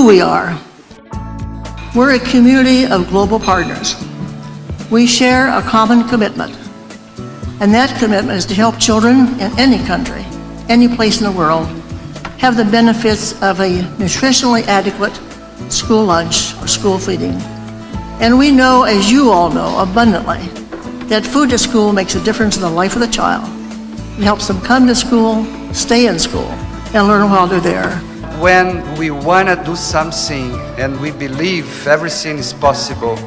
who we are. We're a community of global partners. We share a common commitment, and that commitment is to help children in any country, any place in the world, have the benefits of a nutritionally adequate school lunch or school feeding. And we know, as you all know abundantly, that food at school makes a difference in the life of the child. It helps them come to school, stay in school, and learn while they're there. When we want to do something and we believe everything is possible,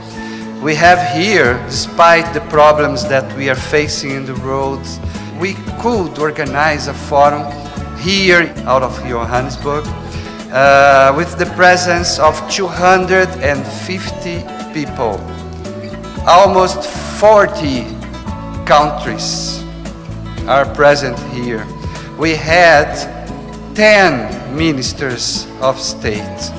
we have here, despite the problems that we are facing in the roads, we could organize a forum here out of Johannesburg with the presence of 250 people, almost 40 countries are present here. We had 10 ministers of state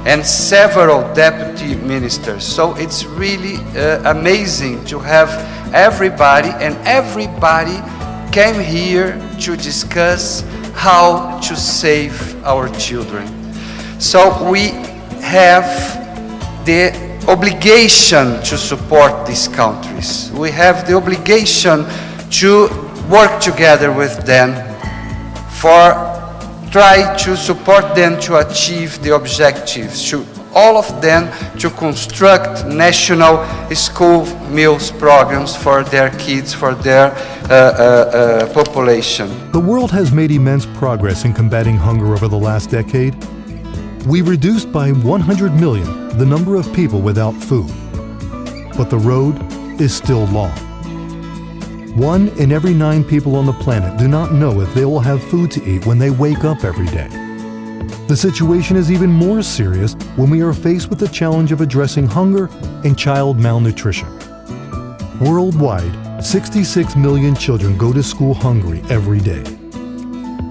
and several deputy ministers. So it's really amazing to have everybody, and everybody came here to discuss how to save our children. So we have the obligation to support these countries. We have the obligation to work together with them for try to support them to achieve the objectives, to all of them to construct national school meals programs for their kids, for their population. The world has made immense progress in combating hunger over the last decade. We reduced by 100 million the number of people without food, but the road is still long. 1 in every 9 people on the planet do not know if they will have food to eat when they wake up every day. The situation is even more serious when we are faced with the challenge of addressing hunger and child malnutrition. Worldwide, 66 million children go to school hungry every day.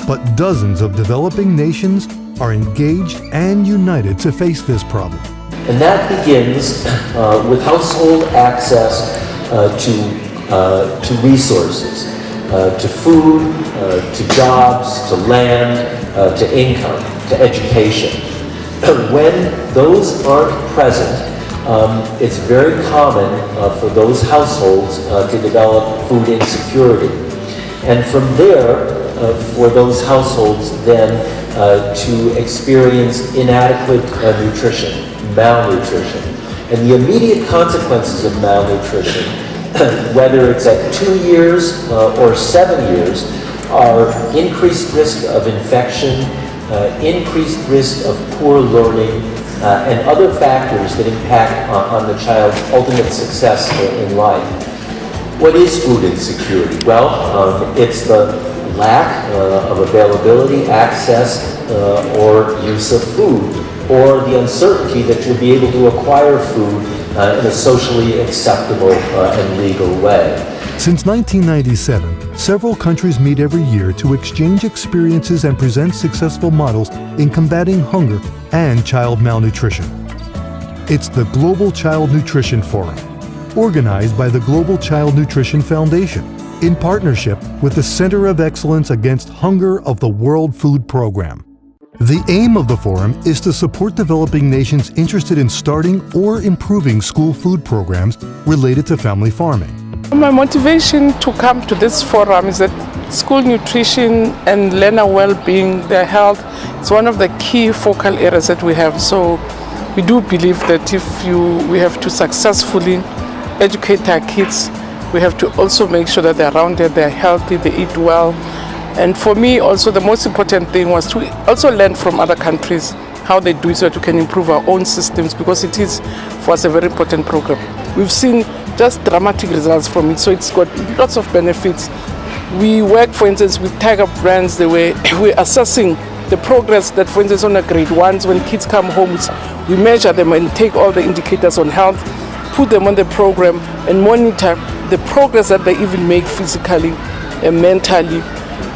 But dozens of developing nations are engaged and united to face this problem. And that begins with household access to resources, to food, to jobs, to land, to income, to education. When those aren't present, it's very common for those households to develop food insecurity. And from there, for those households then to experience inadequate nutrition, malnutrition. And the immediate consequences of malnutrition, whether it's at 2 years or 7 years, are increased risk of infection, increased risk of poor learning, and other factors that impact on the child's ultimate success in life. What is food insecurity? Well, it's the lack of availability, access, or use of food, or the uncertainty that you'll be able to acquire food in a socially acceptable and legal way. Since 1997, several countries meet every year to exchange experiences and present successful models in combating hunger and child malnutrition. It's the Global Child Nutrition Forum, organized by the Global Child Nutrition Foundation, in partnership with the Center of Excellence Against Hunger of the World Food Program. The aim of the forum is to support developing nations interested in starting or improving school food programs related to family farming. My motivation to come to this forum is that school nutrition and learner well-being, their health, is one of the key focal areas that we have. So we do believe that we have to successfully educate our kids, we have to also make sure that they're around there, they're healthy, they eat well. And for me also the most important thing was to also learn from other countries how they do it so that we can improve our own systems, because it is for us a very important program. We've seen just dramatic results from it, so it's got lots of benefits. We work, for instance, with Tiger Brands. We're assessing the progress that, for instance, on a grade 1s, when kids come home, we measure them and take all the indicators on health, put them on the program and monitor the progress that they even make physically and mentally.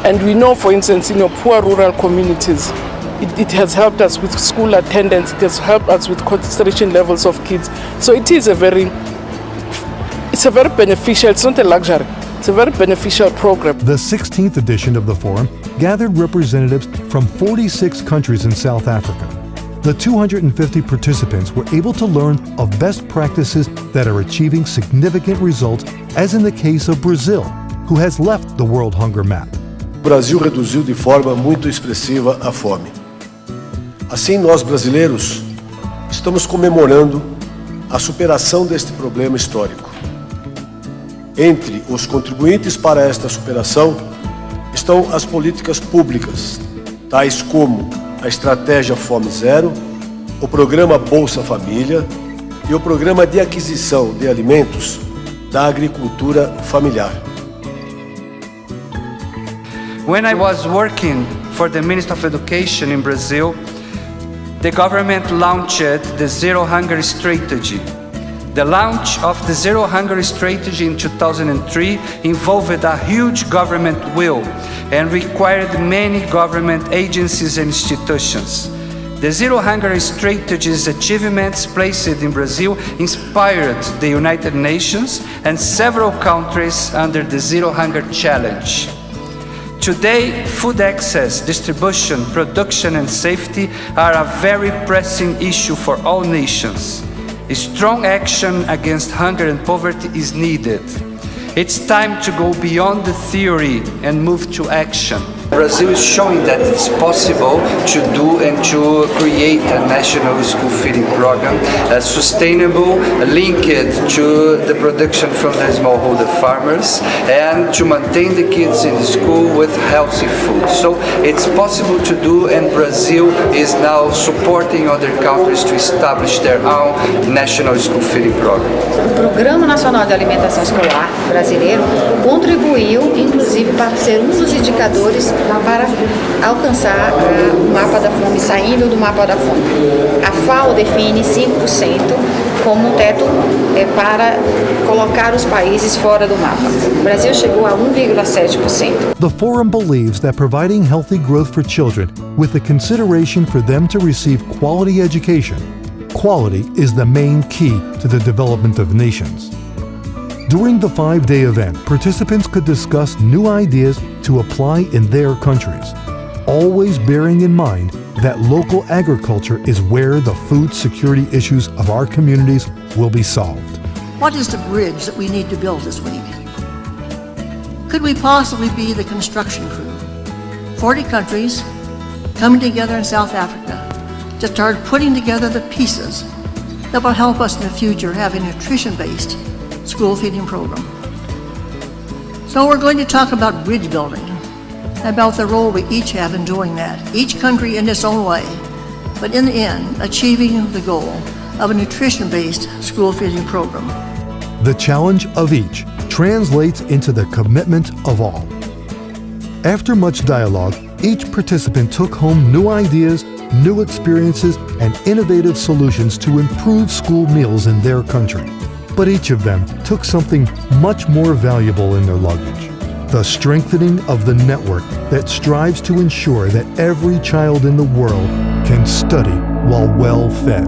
And we know, for instance, in poor rural communities, it has helped us with school attendance, it has helped us with concentration levels of kids. So it's a very beneficial, it's not a luxury, it's a very beneficial program. The 16th edition of the forum gathered representatives from 46 countries in South Africa. The 250 participants were able to learn of best practices that are achieving significant results, as in the case of Brazil, who has left the World Hunger Map. O Brasil reduziu de forma muito expressiva a fome. Assim, nós brasileiros estamos comemorando a superação deste problema histórico. Entre os contribuintes para esta superação estão as políticas públicas, tais como a Estratégia Fome Zero, o Programa Bolsa Família e o Programa de Aquisição de Alimentos da Agricultura Familiar. When I was working for the Ministry of Education in Brazil, the government launched the Zero Hunger Strategy. The launch of the Zero Hunger Strategy in 2003 involved a huge government will and required many government agencies and institutions. The Zero Hunger Strategy's achievements placed in Brazil inspired the United Nations and several countries under the Zero Hunger Challenge. Today, food access, distribution, production and safety are a very pressing issue for all nations. A strong action against hunger and poverty is needed. It's time to go beyond the theory and move to action. Brazil is showing that it's possible to do and to create a national school feeding program, sustainable, linked to the production from the smallholder farmers, and to maintain the kids in the school with healthy food. So it's possible to do, and Brazil is now supporting other countries to establish their own national school feeding program. O Programa Nacional de Alimentação Escolar brasileiro contribuiu, inclusive, para ser um dos indicadores para alcançar o mapa da fome, saindo do mapa da fome. A FAO define 5% como um teto para colocar os países fora do mapa. O Brasil chegou a 1,7%. The forum believes that providing healthy growth for children with the consideration for them to receive quality education, quality is the main key to the development of nations. During the 5-day event, participants could discuss new ideas to apply in their countries, always bearing in mind that local agriculture is where the food security issues of our communities will be solved. What is the bridge that we need to build this week? Could we possibly be the construction crew? 40 countries coming together in South Africa to start putting together the pieces that will help us in the future have a nutrition-based school feeding program. So we're going to talk about bridge building, about the role we each have in doing that, each country in its own way, but in the end, achieving the goal of a nutrition-based school feeding program. The challenge of each translates into the commitment of all. After much dialogue, each participant took home new ideas, new experiences, and innovative solutions to improve school meals in their country. But each of them took something much more valuable in their luggage: the strengthening of the network that strives to ensure that every child in the world can study while well fed.